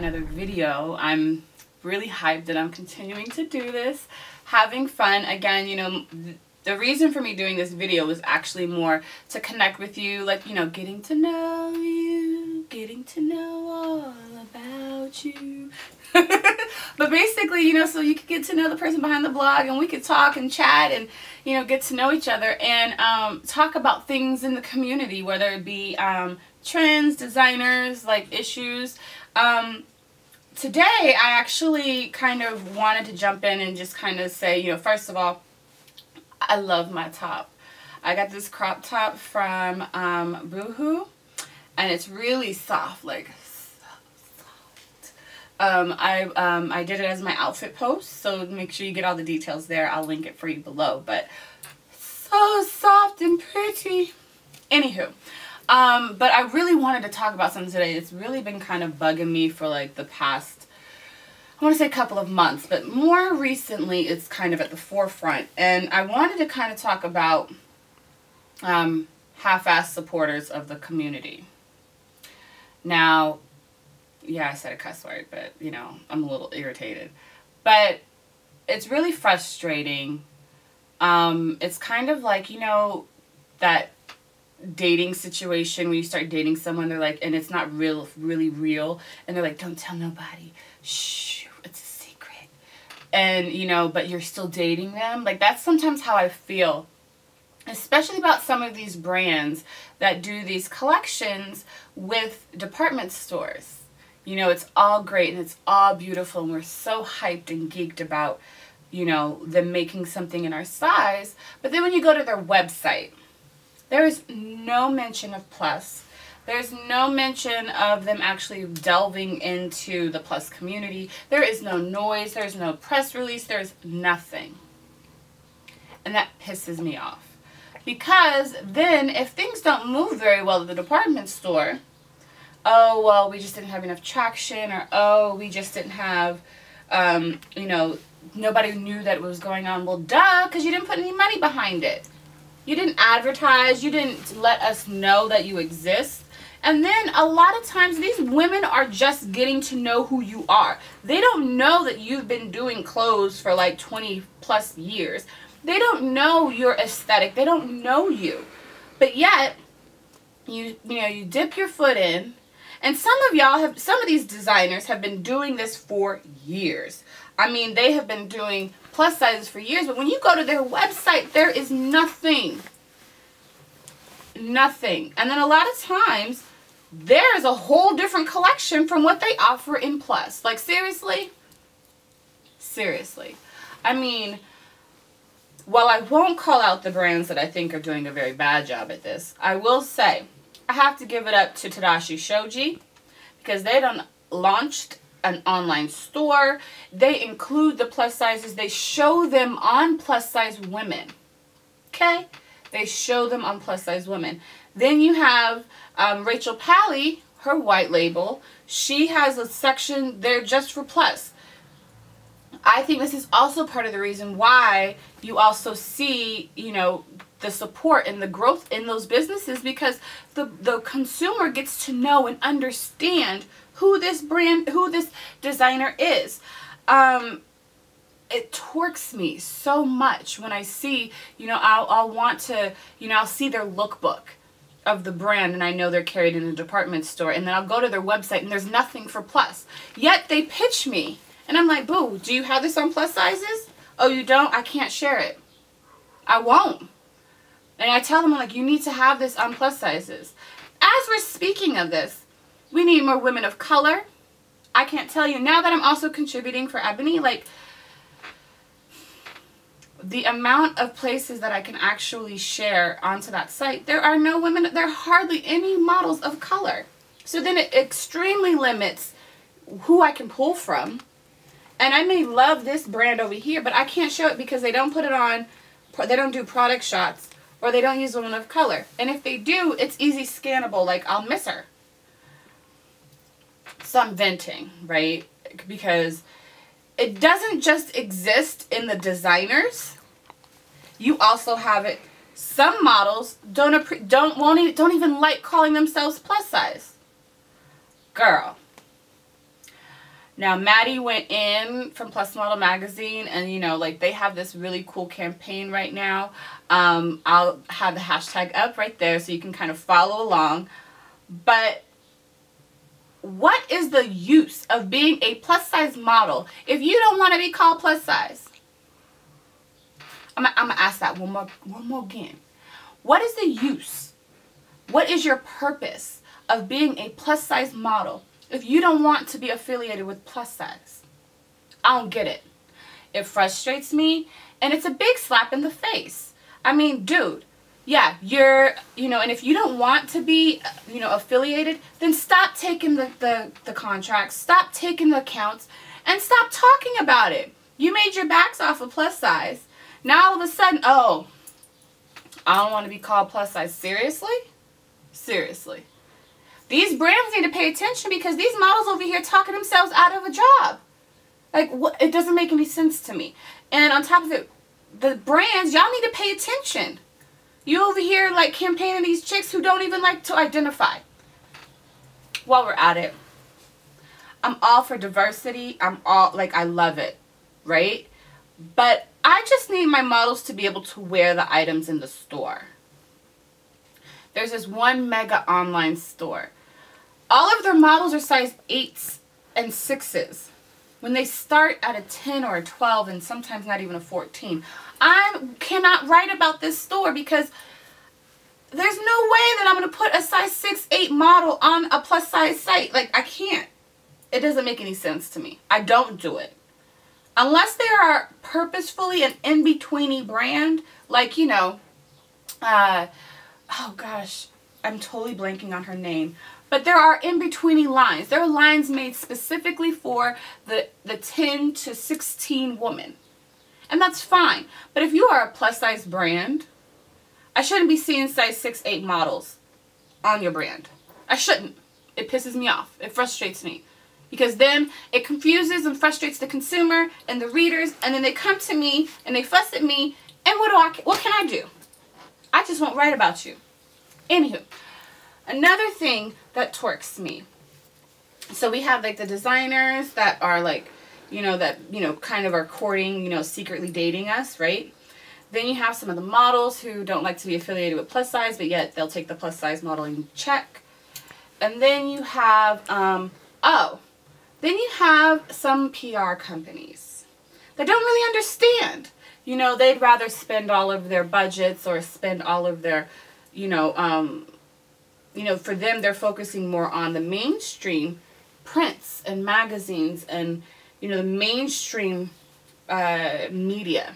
another video. I'm really hyped that I'm continuing to do this, having fun. Again, you know, the reason for me doing this video was actually more to connect with you, like, you know, getting to know you, getting to know all about you. But basically, you know, so you could get to know the person behind the blog, and we could talk and chat and, you know, get to know each other and talk about things in the community, whether it be trends, designers, like issues. Today, I actually kind of wanted to jump in and just kind of say, you know, first of all, I love my top. I got this crop top from Boohoo, and it's really soft, like so soft. I did it as my outfit post, so make sure you get all the details there. I'll link it for you below, but so soft and pretty. Anywho, but I really wanted to talk about something today. It's really been kind of bugging me for like the past, I want to say a couple of months, but more recently it's kind of at the forefront. And I wanted to kind of talk about half-ass supporters of the community. Now, yeah, I said a cuss word, but, you know, I'm a little irritated. But it's really frustrating. It's kind of like, you know, that dating situation when you start dating someone, they're like, and it's not really real, and they're like, don't tell nobody, shh, it's a secret, and you know, but you're still dating them. Like, that's sometimes how I feel, especially about some of these brands that do these collections with department stores. You know, it's all great and it's all beautiful, and we're so hyped and geeked about, you know, them making something in our size, but then when you go to their website, there is no mention of plus. There's no mention of them actually delving into the plus community. There is no noise. There's no press release. There's nothing. And that pisses me off. Because then if things don't move very well at the department store, oh, well, we just didn't have enough traction, or, oh, we just didn't have, you know, nobody knew that it was going on. Well, duh, because you didn't put any money behind it. You didn't advertise, you didn't let us know that you exist. And then a lot of times these women are just getting to know who you are. They don't know that you've been doing clothes for like 20 plus years. They don't know your aesthetic. They don't know you. But yet, you know, you dip your foot in. And some of these designers have been doing this for years. I mean, they have been doing plus sizes for years, but when you go to their website, there is nothing. Nothing. And then a lot of times, there is a whole different collection from what they offer in plus. Like, seriously? Seriously. I mean, while I won't call out the brands that I think are doing a very bad job at this, I will say, I have to give it up to Tadashi Shoji, because they done launched an online store. They include the plus sizes. They show them on plus size women. Okay? They show them on plus size women. Then you have Rachel Pally, her white label. She has a section there just for plus. I think this is also part of the reason why you also see, you know, the support and the growth in those businesses, because the consumer gets to know and understand who this brand, who this designer is. It torques me so much when I see, you know, I'll want to, you know, I'll see their lookbook of the brand, and I know they're carried in a department store, and then I'll go to their website and there's nothing for plus. Yet they pitch me, and I'm like, boo, do you have this on plus sizes? Oh, you don't? I can't share it. I won't. And I tell them, like, you need to have this on plus sizes. As we're speaking of this, we need more women of color. I can't tell you, now that I'm also contributing for Ebony, like, the amount of places that I can actually share onto that site, there are no women, there are hardly any models of color. So then it extremely limits who I can pull from. And I may love this brand over here, but I can't show it because they don't put it on, they don't do product shots, or they don't use women of color. And if they do, it's easy scannable, like I'll miss her. So I'm venting, right? Because it doesn't just exist in the designers. You also have it. Some models don't even like calling themselves plus size. Girl, Now, Maddie went in from Plus Model Magazine, and, you know, like, they have this really cool campaign right now. I'll have the hashtag up right there so you can kind of follow along. But what is the use of being a plus-size model if you don't want to be called plus size? I'm going to ask that one more again. What is the use? What is your purpose of being a plus-size model if you don't want to be affiliated with plus size? I don't get it. It frustrates me, and it's a big slap in the face. I mean, dude, yeah, you're, you know, and if you don't want to be, you know, affiliated, then stop taking the contracts, stop taking the accounts, and stop talking about it. You made your backs off of plus size. Now all of a sudden, oh, I don't want to be called plus size. Seriously? Seriously. These brands need to pay attention because these models over here talking themselves out of a job. Like, what? It doesn't make any sense to me. And on top of it, the brands, y'all need to pay attention. You over here, like, campaigning these chicks who don't even like to identify. While we're at it, I'm all for diversity. I'm all, like, I love it, right? But I just need my models to be able to wear the items in the store. There's this one mega online store. All of their models are size 8s and 6s. When they start at a 10 or a 12 and sometimes not even a 14. I cannot write about this store because there's no way that I'm going to put a size 6, 8 model on a plus size site. Like, I can't. It doesn't make any sense to me. I don't do it. Unless they are purposefully an in-betweeny brand, like, you know, oh gosh, I'm totally blanking on her name. But there are in-betweeny lines. There are lines made specifically for the 10 to 16 woman. And that's fine. But if you are a plus-size brand, I shouldn't be seeing size 6, 8 models on your brand. I shouldn't. It pisses me off. It frustrates me. Because then it confuses and frustrates the consumer and the readers. And then they come to me and they fuss at me. And what can I do? I just won't write about you. Anywho. Another thing that torques me. So we have like the designers that are like, you know, that, you know, kind of are courting, you know, secretly dating us, right? Then you have some of the models who don't like to be affiliated with plus size, but yet they'll take the plus size modeling check. And then you have, then you have some PR companies that don't really understand. You know, they'd rather spend all of their budgets or spend all of their, you know, for them, they're focusing more on the mainstream prints and magazines and, you know, the mainstream media.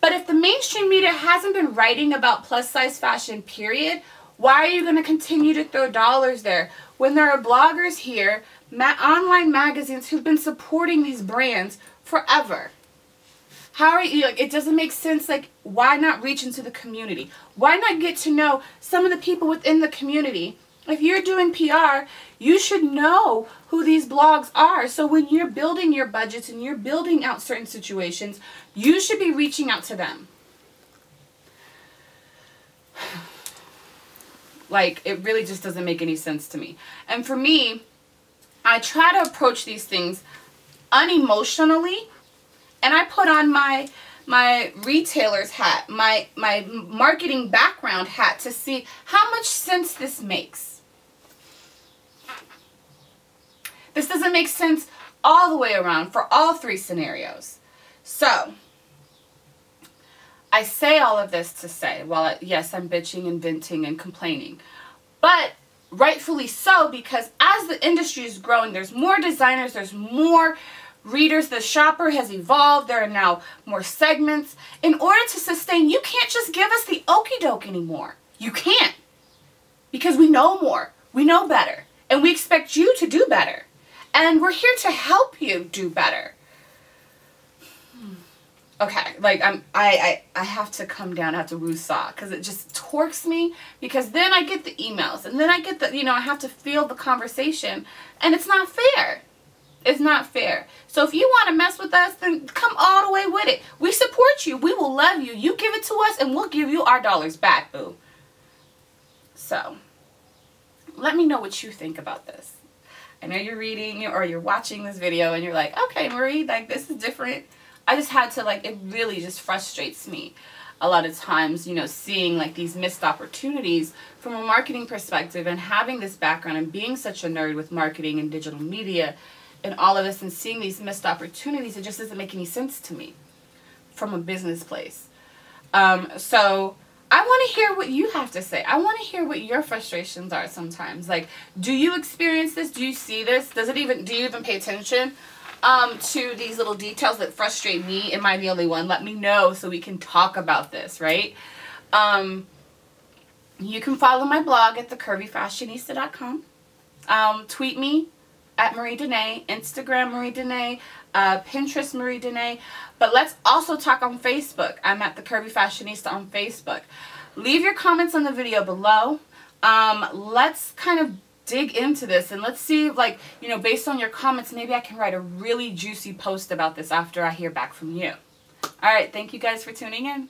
But if the mainstream media hasn't been writing about plus size fashion, period, why are you going to continue to throw dollars there when there are bloggers here, online magazines who've been supporting these brands forever? How are you, like, it doesn't make sense. Like, why not reach into the community? Why not get to know some of the people within the community? If you're doing PR, you should know who these blogs are. So when you're building your budgets and you're building out certain situations, you should be reaching out to them. Like, it really just doesn't make any sense to me. And for me, I try to approach these things unemotionally. And I put on my retailer's hat, my marketing background hat to see how much sense this makes. This doesn't make sense all the way around for all three scenarios. So, I say all of this to say, well, yes, I'm bitching and venting and complaining. But rightfully so, because as the industry is growing, there's more designers, there's more readers, the shopper has evolved, there are now more segments. In order to sustain, you can't just give us the okie doke anymore. You can't. Because we know more, we know better, and we expect you to do better. And we're here to help you do better. Okay, like I have to come down, I have to woosah, because it just torques me, because then I get the emails, and then I get the, you know, I have to feel the conversation, and it's not fair. It's not fair. So if you want to mess with us, then come all the way with it. We support you. We will love you. You give it to us and we'll give you our dollars back, boo. So, let me know what you think about this. I know you're reading or you're watching this video and you're like, okay, Marie, like this is different. I just had to, like, it really just frustrates me a lot of times, you know, seeing like these missed opportunities from a marketing perspective, and having this background and being such a nerd with marketing and digital media and all of this, and seeing these missed opportunities, it just doesn't make any sense to me from a business place. So I want to hear what you have to say. I want to hear what your frustrations are sometimes. Like, do you experience this? Do you see this? Do you even pay attention to these little details that frustrate me? Am I the only one? Let me know so we can talk about this, right? You can follow my blog at thecurvyfashionista.com. Tweet me at Marie Danae, Instagram Marie Danae, Pinterest Marie Danae. But let's also talk on Facebook. I'm at The Curvy Fashionista on Facebook. Leave your comments on the video below. Let's kind of dig into this, and let's see, like, you know, based on your comments, maybe I can write a really juicy post about this after I hear back from you. All right, thank you guys for tuning in.